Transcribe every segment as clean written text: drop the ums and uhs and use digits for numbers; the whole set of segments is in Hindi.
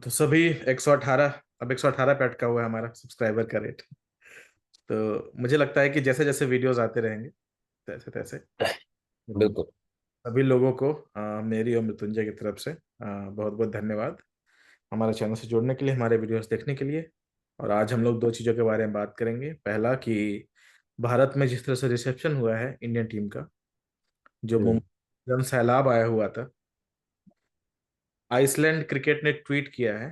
तो सभी 118, अब 118 पे अटका हुआ है हमारा सब्सक्राइबर का रेट। तो मुझे लगता है कि जैसे जैसे वीडियोस आते रहेंगे तैसे तैसे बिल्कुल। सभी लोगों को मेरी और मृत्युंजय की तरफ से बहुत बहुत धन्यवाद हमारे चैनल से जुड़ने के लिए, हमारे वीडियोस देखने के लिए। और आज हम लोग दो चीज़ों के बारे में बात करेंगे। पहला कि भारत में जिस तरह से रिसेप्शन हुआ है इंडियन टीम का, जो हम्म। मुंबई जन सैलाब आया हुआ था। आइसलैंड क्रिकेट ने ट्वीट किया है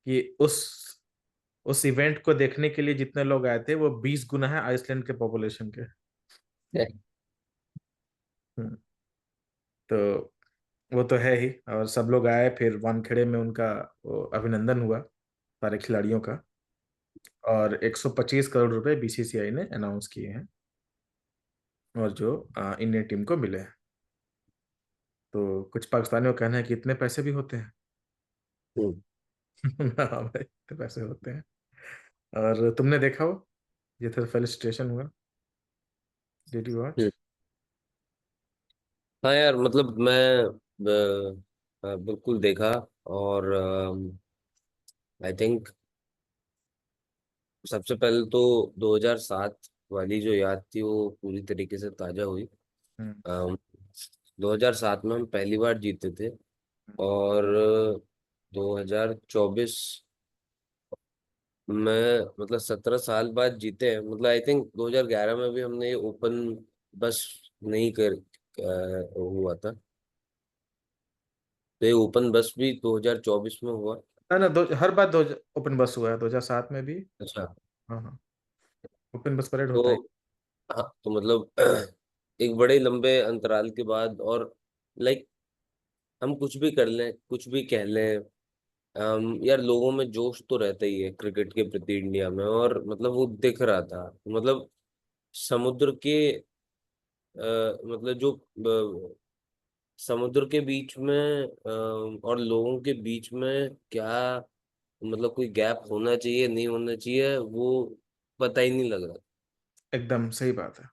कि उस इवेंट को देखने के लिए जितने लोग आए थे वो 20 गुना है आइसलैंड के पॉपुलेशन के। हम्म, तो वो तो है ही। और सब लोग आए, फिर वानखेड़े में उनका वो अभिनंदन हुआ सारे खिलाड़ियों का। और 125 करोड़ रुपए बीसीसीआई ने अनाउंस किए हैं और जो इंडियन टीम को मिले हैं। तो कुछ पाकिस्तानियों का कहना है कि इतने पैसे भी होते हैं। हम्म। हाँ भाई, इतने पैसे होते हैं। और तुमने देखा हो जितना फेलिसिटेशन हुआ? Did you watch? हम्म। हाँ यार, मतलब मैं बिल्कुल देखा। और आई थिंक सबसे पहले तो 2007 वाली जो याद थी वो पूरी तरीके से ताजा हुई। हम्म। 2007 में हम पहली बार जीते थे। और 2024 में मतलब 17 साल बाद जीते हैं। मतलब आई थिंक 2011 में भी हमने ये ओपन बस नहीं हुआ था। तो ये ओपन बस भी 2024 में हुआ। ना ना, हर बार दो ओपन बस हुआ है, 2007 में भी। अच्छा। हाँ हाँ, ओपन बस परेड होता है। तो हाँ, तो मतलब एक बड़े लंबे अंतराल के बाद, और लाइक हम कुछ भी कर लें, कुछ भी कह लें, यार लोगों में जोश तो रहता ही है क्रिकेट के प्रति इंडिया में। और मतलब वो दिख रहा था। मतलब समुद्र के मतलब जो समुद्र के बीच में और लोगों के बीच में क्या, मतलब कोई गैप होना चाहिए नहीं होना चाहिए, वो पता ही नहीं लग रहा। एकदम सही बात है।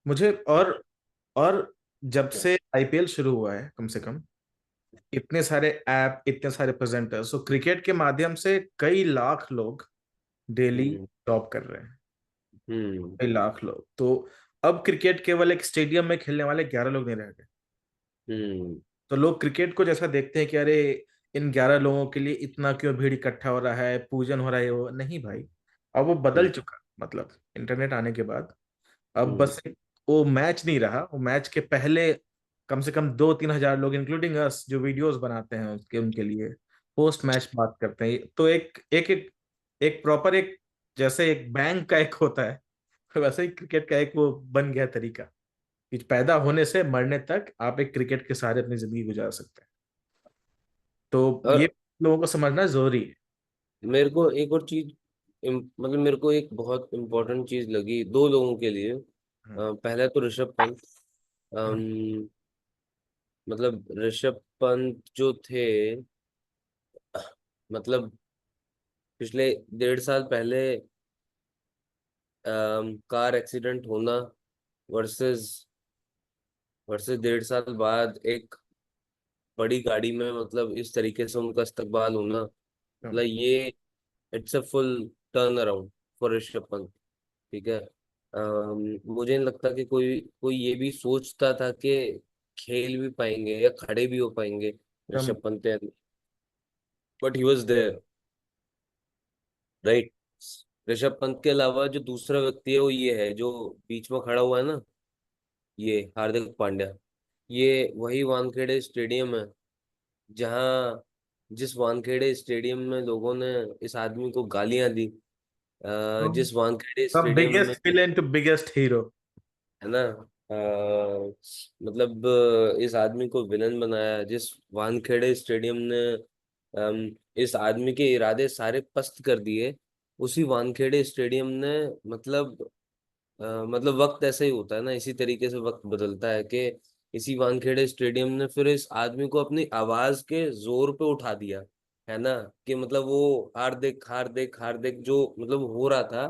मुझे और जब से आईपीएल शुरू हुआ है, कम से कम इतने सारे ऐप, इतने सारे प्रेजेंटर्स, तो क्रिकेट के माध्यम से कई लाख लोग डेली हम्म। जॉब कर रहे हैं। हम्म। कई लाख लोग तो अब क्रिकेट केवल एक स्टेडियम में खेलने वाले 11 लोग नहीं रह गए। हम्म। तो लोग क्रिकेट को जैसा देखते हैं कि अरे इन 11 लोगों के लिए इतना क्यों भीड़ इकट्ठा हो रहा है, पूजन हो रहा है, वो नहीं भाई। अब वो बदल हम्म। चुका, मतलब इंटरनेट आने के बाद अब हम्म। बस वो मैच नहीं रहा। वो मैच के पहले कम से कम 2-3 हजार लोग, इंक्लूडिंग अस, जो वीडियोस बनाते हैं उसके उनके लिए पोस्ट मैच बात करते हैं। तो एक प्रॉपर, एक जैसे एक बैंक का एक होता है, वैसे ही क्रिकेट का एक वो बन गया तरीका कि पैदा होने से मरने तक आप एक क्रिकेट के सहारे अपनी जिंदगी गुजार सकते हैं। तो ये और लोगों को समझना जरूरी है। मेरे को एक और चीज, मतलब मेरे को एक बहुत इम्पोर्टेंट चीज लगी दो लोगों के लिए। हम्म। पहला तो ऋषभ पंत। हम्म। मतलब ऋषभ पंत जो थे, मतलब पिछले 1.5 साल पहले कार एक्सीडेंट होना, वर्सेस वर्सेस 1.5 साल बाद एक बड़ी गाड़ी में मतलब इस तरीके से उनका इस्तकबाल होना, मतलब हम्म। ये it's a full turn around for Rishabh Pant. ठीक है। मुझे नहीं लगता कि कोई कोई ये भी सोचता था कि खेल भी पाएंगे या खड़े भी हो पाएंगे एकदम। Rishabh Pant, but he was there, right. Rishabh Pant के अलावा जो दूसरा व्यक्ति है वो ये है जो बीच में खड़ा हुआ है ना, ये हार्दिक पांड्या। ये वही वानखेड़े स्टेडियम है जहाँ, जिस वानखेड़े स्टेडियम में लोगों ने इस आदमी को गालियां दी, जिस वानखेड़े द स्टेडियम में, biggest villain to biggest hero. है ना, मतलब इस आदमी को विलन बनाया, जिस वानखेड़े स्टेडियम ने इस आदमी के इरादे सारे पस्त कर दिए, उसी वानखेड़े स्टेडियम ने मतलब मतलब वक्त ऐसे ही होता है ना, इसी तरीके से वक्त बदलता है कि इसी वानखेड़े स्टेडियम ने फिर इस आदमी को अपनी आवाज के जोर पे उठा दिया, है ना। कि मतलब वो हार्दिक हार्दिक हार्दिक जो मतलब हो रहा था,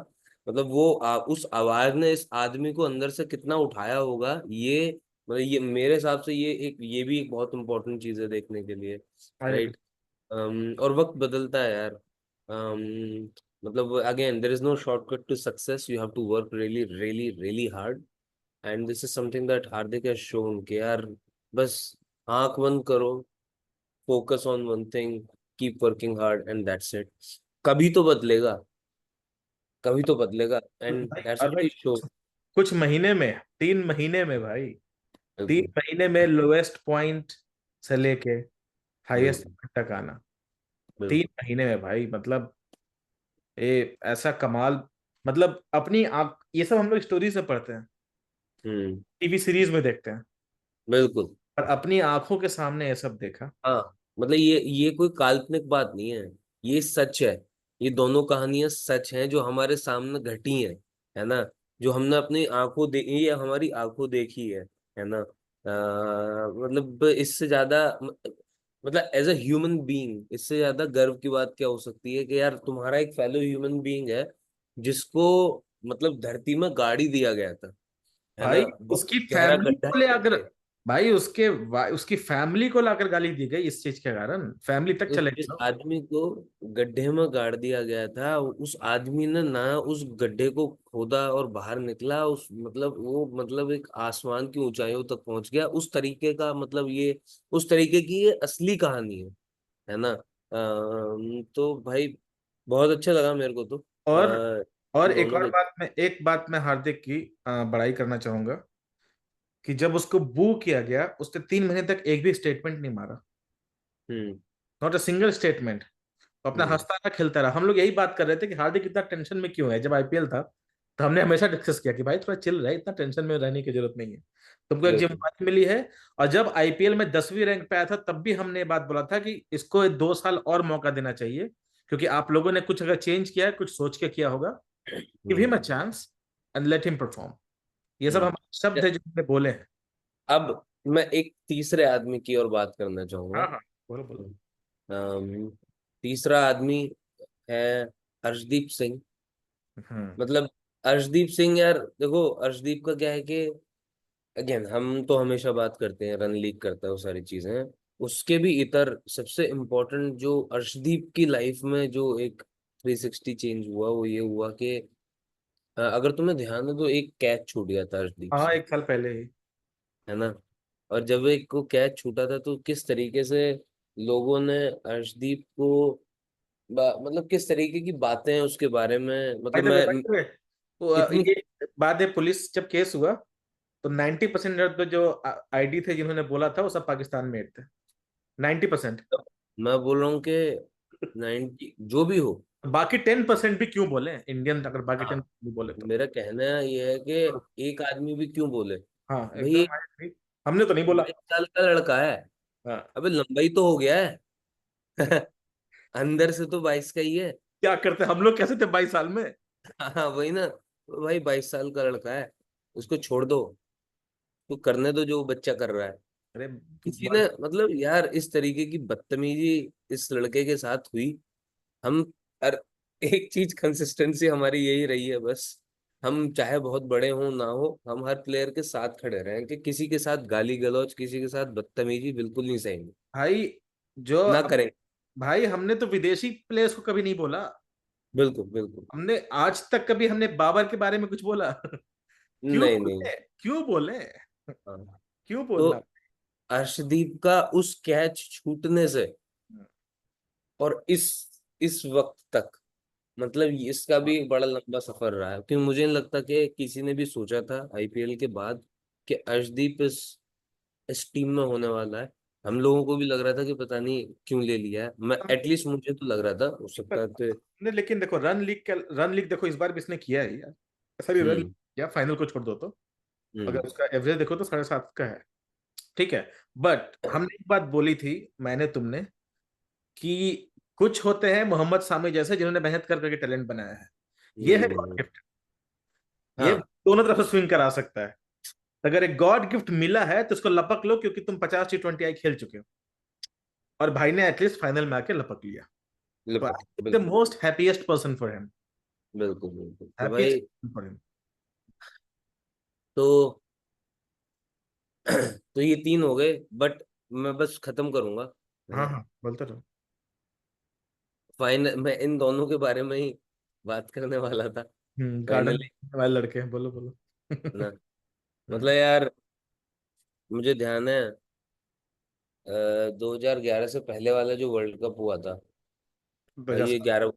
मतलब वो उस आवाज ने इस आदमी को अंदर से कितना उठाया होगा, ये मतलब ये मेरे हिसाब से ये भी एक बहुत इंपॉर्टेंट चीज है देखने के लिए, आई एग्री। राइट। और वक्त बदलता है यार। मतलब again there is no shortcut to success, you have to work really really really hard. And this is something that Hardik has shown कि यार बस आंख बंद करो, focus on one thing, keep working hard and that's it. कभी तो बदलेगा, कभी तो बदलेगा, एंड भाई दैट्स और व्हाट भाई ही शो। कुछ महीने में, 3 महीने में भाई, तीन बिल्कुल महीने में लोएस्ट पॉइंट से लेके हाईएस्ट बिल्कुल तक आना। तीन बिल्कुल। महीने में भाई, मतलब ये ऐसा कमाल। मतलब अपनी आँख, ये सब हम लोग स्टोरी से पढ़ते हैं, हम्म। टीवी सीरीज में देखते हैं, बिल्कुल। पर अपनी आंखों के सामने ये सब देखा। हाँ, मतलब ये कोई काल्पनिक बात नहीं है, ये सच है। ये दोनों कहानियां सच हैं जो हमारे सामने घटी हैं, है ना। जो हमने अपनी आंखों देखी, ये हमारी आंखों देखी है ना। मतलब इससे ज्यादा मतलब एज अ ह्यूमन बीइंग इससे ज्यादा गर्व की बात क्या हो सकती है कि यार तुम्हारा एक फेलो ह्यूमन बीइंग है जिसको मतलब धरती में गाड़ी दिया गया था, है भाई ना। बहुत उसकी गहरा फैमिली गड्ढा को ले अगर, करके भाई उसकी फैमिली को लाकर गाली दी गई इस चीज के कारण, फैमिली तक चले जिस गए लोग। आदमी को गड्ढे में गाड़ दिया गया था, उस आदमी ने ना उस गड्ढे को खोदा और बाहर निकला, उस मतलब वो मतलब एक आसमान की ऊंचाइयों तक पहुंच गया, उस तरीके का मतलब ये उस तरीके की ये असली कहानी है ना। तो भाई बहुत अच्छा लगा मेरे को तो और और इन एक दोनों और के। बात, मैं एक बात मैं हार्दिक की बड़ाई करना चाहूंगा कि जब उसको बू किया गया उसने 3 महीने तक एक भी स्टेटमेंट नहीं मारा। हम्म नॉट अ सिंगल स्टेटमेंट। वो अपना हम्म। हंसता रहा, खेलता रहा। हम लोग यही बात कर रहे थे कि हार्दिक इतना टेंशन में क्यों है। जब आईपीएल था तो हमने हमेशा डिस्कस किया कि भाई थोड़ा चिल रहे, इतना टेंशन में रहने की जरूरत नहीं है, तुमको एक बिल्कुल। जिम्मेदारी मिली है। और जब आईपीएल में 10वीं रैंक पे आया था तब भी हमने ये बात बोला था कि इसको 2 साल और मौका देना चाहिए, क्योंकि आप लोगों ने कुछ अगर चेंज किया है, कुछ सोच के किया होगा। Give him a hmm chance and let him perform. ये सब हम्म। हमारे शब्द है जो हमने बोले हैं। अब मैं एक तीसरे आदमी की और बात करना चाहूंगा। हाँ हाँ, बोलो बोलो। अम, तीसरा आदमी है अर्शदीप सिंह। हम्म। मतलब अर्शदीप सिंह यार देखो, अर्शदीप का क्या है कि अगेन हम तो हमेशा बात करते हैं रन लीग करता है वो सारी चीजें, उसके भी इतर सबसे इम्पोर्टेंट जो अर्शदीप की लाइफ में जो एक 360 चेंज हुआ वो ये हुआ कि अगर तुम्हें ध्यान है तो एक कैच छूट गया था अर्शदीप हाँ, से, 1 साल पहले ही। है ना। और जब एक को कैच छूटा था तो किस तरीके से लोगों ने अर्शदीप को मतलब किस तरीके की बातें हैं उसके बारे में, भाई मतलब द वे, मैं भाई द वे, इतनी। ये बाद में पुलिस जब केस हुआ तो 90% पे जो आईडी थे जिन्होंने बोला था वो सब पाकिस्तान में थे। 90%। मैं बोल रहा हूँ कि 90 जो भी हो। बाकी 10% भी क्यों बोले इंडियन, अगर बाकी हाँ, 10 भी बोले तो। मेरा कहना ये है कि एक आदमी भी क्यों बोले हाँ भाई, एकदम, हमने तो नहीं बोला। 22 साल का लड़का है, हाँ, अबे लंबाई तो हो गया है अंदर से तो 22 का ही है। क्या करते हम लोग, कैसे थे 22 साल में। हाँ वही ना, भाई 22 साल का लड़का है, उसको छोड़ दो, तो करने दो जो बच्चा कर रहा है। अरे किसी ने बात- मतलब यार इस तरीके की बदतमीजी इस लड़के के साथ हुई। हम हर एक चीज कंसिस्टेंसी हमारी यही रही है बस, हम चाहे बहुत बड़े हों ना हो, हम हर प्लेयर के साथ खड़े रहें कि किसी के साथ गाली गलौज किसी के साथ बदतमीजी बिल्कुल नहीं सहेंगे, भाई जो ना करें। भाई हमने तो विदेशी प्लेयर्स को कभी नहीं बोला। बिल्कुल बिल्कुल। हमने आज तक कभी हमने बाबर के बारे में कुछ बोला क्यों नहीं नहीं। बोले, क्यों बोले, हाँ। क्यों तो बोलना। अर्शदीप का उस कैच छूटने से और इस वक्त तक मतलब इसका भी एक बड़ा लंबा सफर रहा है, क्योंकि मुझे नहीं लगता कि किसी ने भी सोचा था आईपीएल के बाद कि अर्शदीप इस टीम में होने वाला है। हम लोगों को भी लग रहा था कि पता नहीं क्यों ले लिया है, मैं एटलीस्ट मुझे तो लग रहा था हो सकता है तो। ने लेकिन देखो रन लीग देखो इस बार भी इसने किया है यार। ऐसा भी रन लीग हम्म किया, फाइनल को छोड़ दो तो। अगर हम्म उसका एवरेज देखो तो 7.5 का है। ठीक है। बट हमने एक बात बोली थी, मैंने तुमने, कि कुछ होते हैं मोहम्मद सामी जैसे जिन्होंने मेहनत कर करके टैलेंट बनाया है। ये है गॉड हम्म। गिफ्ट। ये हाँ दोनों तरफ से स्विंग करा सकता है। अगर एक गॉड गिफ्ट मिला है तो उसको लपक लो, क्योंकि तुम 50 T20 आई खेल चुके हो। और भाई ने एटलीस्ट फाइनल में आके लपक लिया। तो बिल्कुल आई द बिल्कुल most happiest person for him. बिल्कुल बिल्कुल। तो हैप्पीएस्ट भाई पर्सन फॉर हिम। तो तो ये तीन हो गए, बट मैं बस खत्म करूंगा, है हाँ ना। हाँ, बोलते रहो। फाइनल मैं इन दोनों के बारे में ही बात करने वाला था। गार्डन फाइनली वाले लड़के हैं, बोलो बोलो। ना, हम्म, मतलब यार मुझे ध्यान है 2011 से पहले वाला जो वर्ल्ड कप हुआ था, ये 2007। 11,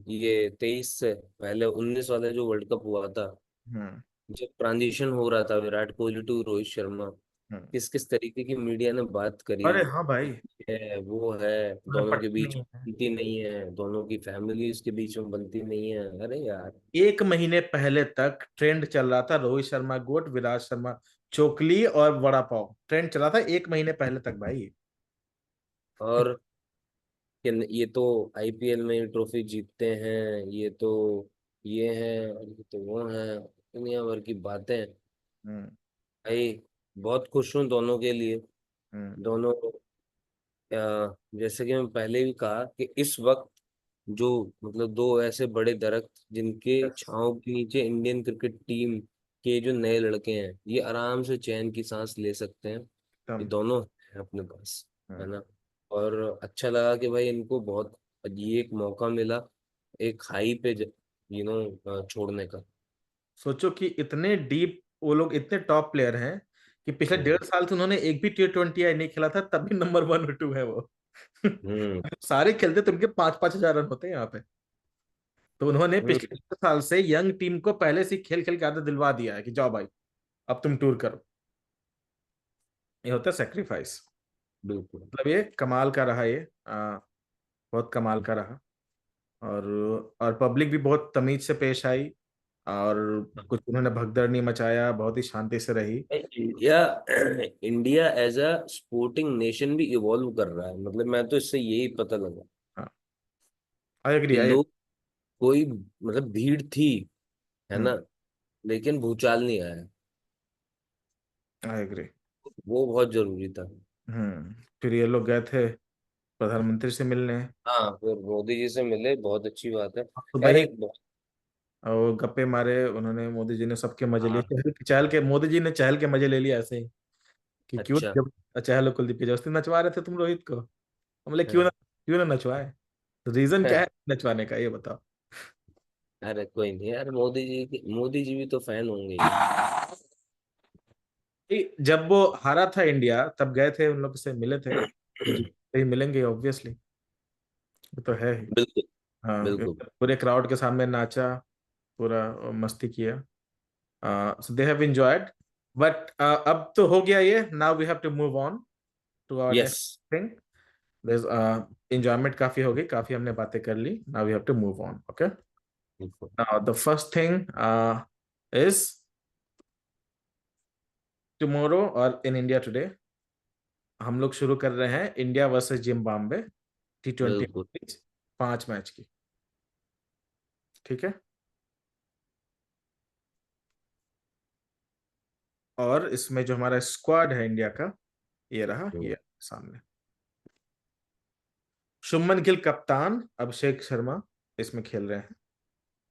ये 23 से पहले 19 वाला जो वर्ल्ड कप हुआ था, हम्म। जब ट्रांजिशन हो रहा था विराट कोहली टू रोहित शर्मा, हम्म। किस किस तरीके की मीडिया ने बात करी अरे हाँ भाई, है, वो है, उन्हें दोनों के पटती बीच नहीं है। बनती नहीं है, दोनों की फैमिलीज के बीच में बनती नहीं है। अरे यार। एक महीने पहले तक ट्रेंड चल रहा था, रोहित शर्मा गोट, विराट शर्मा चोकली और वड़ा पाव, ट्रेंड चला था एक महीने पहले तक भाई। और कि ये तो आईपीएल में ट्रॉफी जीतते हैं, ये तो ये है और ये तो वो है, दुनिया भर की बातें। हम्म। भाई बहुत खुश हूँ दोनों के लिए। हम्म। दोनों जैसे कि मैं पहले भी कहा कि इस वक्त जो मतलब दो ऐसे बड़े दरख्त जिनके यस। छांव के नीचे इंडियन क्रिकेट टीम के जो नए लड़के हैं ये आराम से चैन की सांस ले सकते हैं, ये एकदम। दोनों हैं अपने पास, है हम्म। ना। और अच्छा लगा कि भाई इनको बहुत ये एक मौका मिला एक हाई पे छोड़ने का। सोचो कि इतने डीप वो लोग, इतने टॉप प्लेयर हैं कि पिछले हम्म 1.5 साल से उन्होंने एक भी T20 आई नहीं खेला था, तब भी नंबर 1 और 2 है वो। हम्म सारे खेलते तो उनके 5-5 हजार रन होते हैं यहाँ पे। तो उन्होंने हम्म, पिछले 1 साल से यंग टीम को पहले से ही खेल खेल के आदत दिलवा दिया है कि जाओ भाई, अब तुम टूर करो। ये होता है सेक्रीफाइस। बिल्कुल। मतलब ये कमाल का रहा, ये बहुत कमाल का रहा। और पब्लिक भी बहुत तमीज से पेश आई, और कुछ उन्होंने भगदड़ नहीं मचाया, बहुत ही शांति से रही। India India as a sporting nation भी इवॉल्व कर रहा है, मतलब मैं तो इससे यही पता लगा हाँ, आई एग्री कि आई। लोग कोई मतलब भीड़ थी, है हम्म। ना, लेकिन भूचाल नहीं आया, आई एग्री। वो बहुत जरूरी था। फिर ये लोग गए थे प्रधानमंत्री से मिलने। हाँ फिर मोदी जी से मिले, बहुत अच्छी बात है। तो यार भाई, एक बहुत। और गप्पे मारे उन्होंने, मोदी जी ने सबके मजे लिए, हाँ चहल चहल के, मोदी जी ने चहल के मजे ले लिए ऐसे ही कि क्यों। अच्छा। जब चहल और कुलदीप यादव नचवा रहे थे तुम रोहित को, हम बोले क्यों ना, हाँ, क्यों ना नचवाए। तो रीजन क्या हाँ, है नचवाने का, ये बताओ। अरे कोई नहीं यार, मोदी जी भी तो फैन होंगे ही। जब वो हारा था इंडिया, तब गए थे उन लोग से मिले थे, तो जीतते ही मिलेंगे ऑब्वियसली, वो तो है ही। बिल्कुल हाँ, बिल्कुल। पूरे क्राउड के सामने नाचा, पूरा मस्ती किया। So they have enjoyed. But अब तो हो गया ये, now we have to move on to our yes. Next thing. Enjoyment काफी हो गई, काफी हमने बातें कर ली, now we have to move on, okay. बिल्कुल। Now the first thing is tomorrow, और इन इंडिया टुडे हम लोग शुरू कर रहे हैं इंडिया वर्सेस जिम्बाब्वे T20 बिल्कुल। 5 मैच की। ठीक है। और इसमें जो हमारा स्क्वाड है इंडिया का, ये रहा, ये सामने। शुभमन गिल कप्तान, अभिषेक शर्मा इसमें खेल रहे हैं,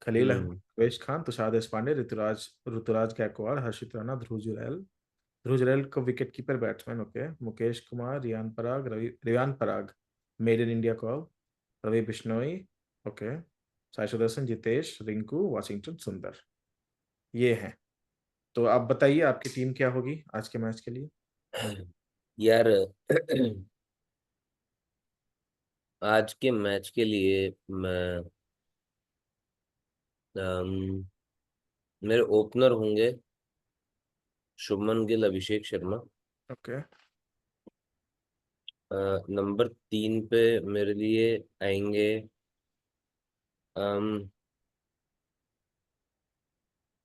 खलील अहमद, हम्म वेश खान, तुषार देशपांडे, ऋतुराज ऋतुराज गायकवाड़, हर्षित राणा, ध्रुव जुरैल को wicket keeper batsman, okay, Mukesh Kumar, Riyan Parag, made in India call, Ravi Bishnoi, okay, Sai Sudharsan, Jitesh, Rinku, Washington Sundar, ये हैं। तो आप बताइए आपकी टीम क्या होगी आज के मैच के लिए। यार आज के मैच के लिए मैं अम, मेरे ओपनर होंगे शुभमन गिल, अभिषेक शर्मा। ओके। नंबर 3 पे मेरे लिए आएंगे अम,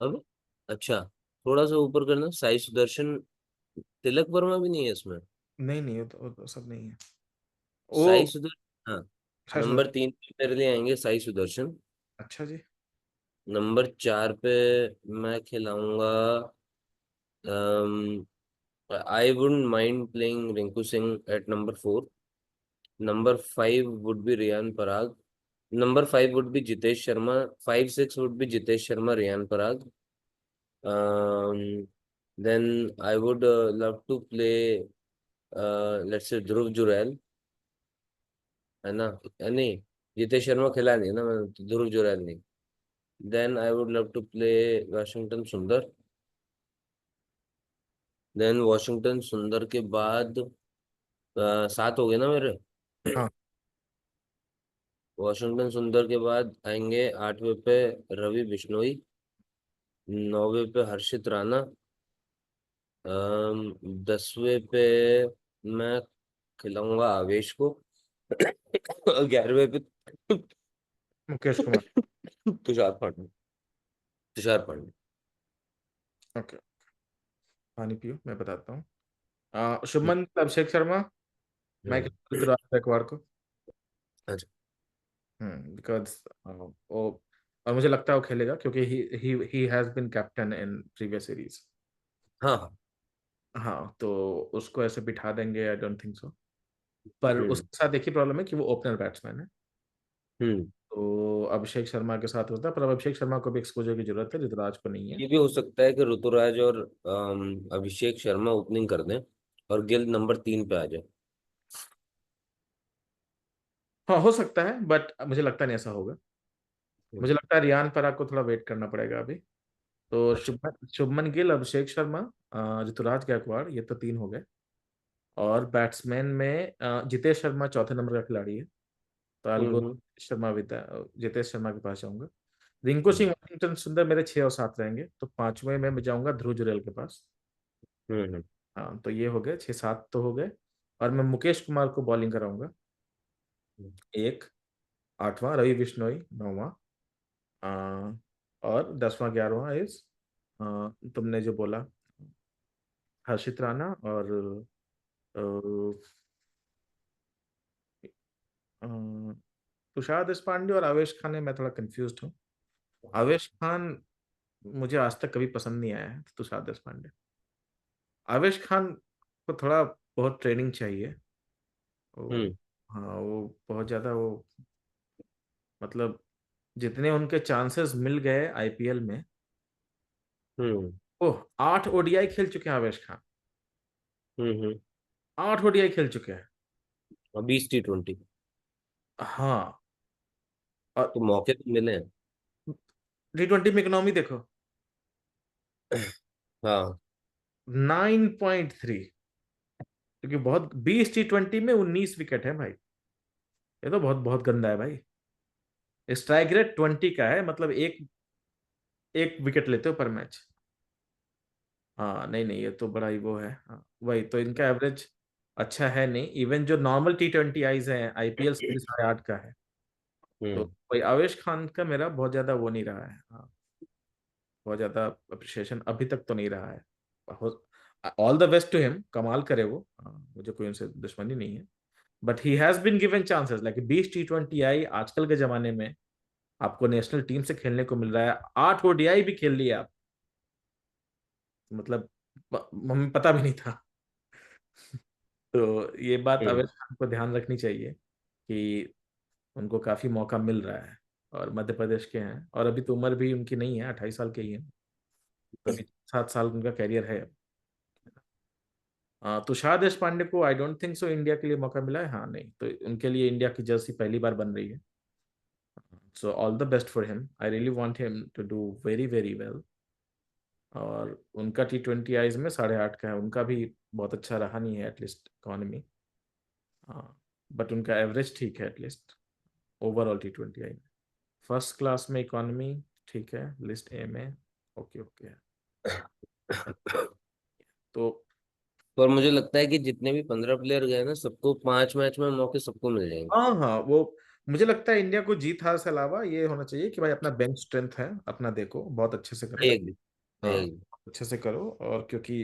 अब अच्छा थोड़ा सा ऊपर करना, साई सुदर्शन, तिलक वर्मा भी नहीं है इसमें। नहीं नहीं, वो तो सब नहीं है। ओ, साई सुदर्शन, हाँ। साई नंबर सुदर्शन। 3 पे मेरे लिए आएंगे साई सुदर्शन। अच्छा जी। नंबर 4 पे मैं खिलाऊंगा, I wouldn't mind playing Rinku Singh at number 4। Number 5 would be Riyan Parag. Number 5 would be Jitesh Sharma. 5 6 would be Jitesh Sharma, Riyan Parag. Then I would love to play let's say Dhruv Jurel, है ना, नहीं, जितेश शर्मा खिला नहीं ना मैंने, तो ध्रुव जुरैल नहीं। Then I would love to play Washington Sundar. Then Washington Sundar के बाद 7 हो गए ना मेरे। हाँ। वॉशिंगटन सुंदर के बाद आएंगे 8वें पे रवि बिश्नोई। 9वें पे हर्षित राणा। 10वें पे मैं खिलाऊंगा आवेश को। 11वें पे मुकेश कुमार। तुषार पांडे। तुषार पांडे। ओके, पानी पियो, मैं बताता हूँ। शुभमन गिल, अभिषेक शर्मा, मैं हम्म। ऋतुराज गायकवाड़ को। अच्छा। बिकॉज वो, और मुझे लगता है वो खेलेगा क्योंकि he has been captain in previous series. हाँ हाँ। हाँ, तो उसको ऐसे बिठा देंगे, आई डोंट थिंक सो। पर हम्म। उसके साथ एक ही प्रॉब्लम है कि वो ओपनर बैट्समैन है। हम्म। तो अभिषेक शर्मा के साथ होता है, पर अब अभिषेक शर्मा को भी एक्सपोजर की जरूरत है, ऋतुराज को नहीं है। ये भी हो सकता है कि ऋतुराज और अभिषेक शर्मा ओपनिंग कर दें और गिल नंबर 3 पे आ जाए। हाँ, हो सकता है, बट मुझे लगता नहीं ऐसा होगा। हम्म। मुझे लगता है रियान पराग को थोड़ा वेट करना पड़ेगा अभी। तो अच्छा। शुभमन गिल, अभिषेक शर्मा, ऋतुराज गायकवाड़, ये तो 3 हो गए। और बैट्समैन में जितेश शर्मा चौथे नंबर का खिलाड़ी है, तो I'll go hmm. Sharma with Jitesh Sharma के पास जाऊंगा। रिंकू हम्म। सिंह, वॉशिंगटन सुंदर मेरे 6 और 7 रहेंगे, तो 5वें में मैं जाऊंगा ध्रुव जुरैल के पास। हम्म। हाँ, तो ये हो गए 6-7 तो हो गए। और मैं मुकेश कुमार को बॉलिंग कराऊंगा। हम्म। एक, 8वां रवि बिश्नोई, 9वां, और 10वां 11वां इज, तुमने जो बोला, हर्षित राणा और अ, अ, तुषार देशपांडे और आवेश खान में मैं थोड़ा कंफ्यूज हूँ। आवेश खान मुझे आज तक कभी पसंद नहीं आया है, तुषार देशपांडे। आवेश खान को थोड़ा बहुत ट्रेनिंग चाहिए। वो, हम्म। हाँ, वो बहुत ज्यादा वो, मतलब जितने उनके चांसेस मिल गए आईपीएल में, हम्म। ओह, 8 ओडीआई खेल चुके हैं आवेश खान। हम्म। 8 ओडीआई खेल चुके हैं। और 20 T20। हाँ। और तो मौके तो मिले हैं। T20 में इकोनॉमी देखो, हाँ। 9.3। क्योंकि बहुत, 20 T20 में 19 विकेट है भाई। ये तो बहुत बहुत गंदा है भाई। स्ट्राइक रेट 20 का है, मतलब एक एक विकेट लेते हो पर मैच। हाँ, नहीं नहीं, ये तो बड़ा ही वो है। हाँ, वही तो इनका एवरेज अच्छा है नहीं। इवन जो नॉर्मल T20 आईज हैं आईपीएल से भी 8.5 का है। तो हम्म। वही आवेश खान का मेरा बहुत ज्यादा वो नहीं रहा है। हाँ, बहुत ज्यादा अप्रिशिएशन अभी तक तो नहीं रहा है। All the best to him, कमाल करे वो। हाँ, मुझे कोई उनसे दुश्मनी नहीं है। But he has been given chances, like 20 T20 आई आजकल के जमाने में आपको नेशनल टीम से खेलने को मिल रहा है। 8 ओडीआई भी खेल लिए आप, मतलब हमें पता भी नहीं था। तो ये बात हम्म। अवेश खान को ध्यान रखनी चाहिए कि उनको काफी मौका मिल रहा है। और मध्य प्रदेश के हैं, और अभी तो उम्र भी उनकी नहीं है, 28 साल के ही है। तो अभी 7 साल उनका कैरियर है। तुषार देशपांडे को I don't think so India के लिए मौका मिला है। हाँ, नहीं तो उनके लिए इंडिया की जर्सी पहली बार बन रही है। So all the best for him, I really want him to do very very well. और उनका T20 आईज में 8.5 का है, उनका भी बहुत अच्छा रहा नहीं है एटलीस्ट इकोनॉमी। हाँ, बट उनका एवरेज ठीक है एटलीस्ट ओवरऑल T20 आई में। फर्स्ट क्लास में इकोनॉमी ठीक है, लिस्ट ए में ओके ओके है। तो पर मुझे लगता है कि जितने भी 15 प्लेयर गए ना, सबको 5 मैच में मौके सबको मिल जाएंगे। हाँ हाँ, वो मुझे लगता है इंडिया को जीत हार से अलावा ये होना चाहिए कि भाई अपना बेंच स्ट्रेंथ है, अपना देखो, बहुत अच्छे से करो। I agree. आई हाँ, एग्री। अच्छे से करो। और क्योंकि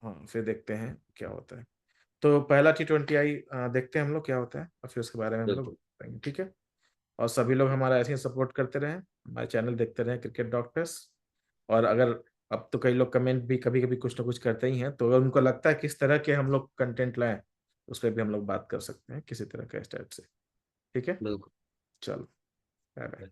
हाँ, फिर देखते हैं क्या होता है। तो पहला T20 आई देखते हैं हम लोग क्या होता है, और फिर उसके बारे में हम लोग बिल्कुल। बताएंगे, ठीक है। और सभी लोग हमारा ऐसे ही सपोर्ट करते रहें, हमारे चैनल देखते रहें, क्रिकेट डॉक्टर्स। और अगर, अब तो कई लोग कमेंट भी कभी कभी कुछ ना कुछ करते ही हैं, तो अगर उनको लगता है किस तरह के हम लोग कंटेंट लाएं, उस पर भी हम लोग बात कर सकते हैं किसी तरह के स्टाइल से। ठीक है, बिल्कुल। चलो, बाय बाय।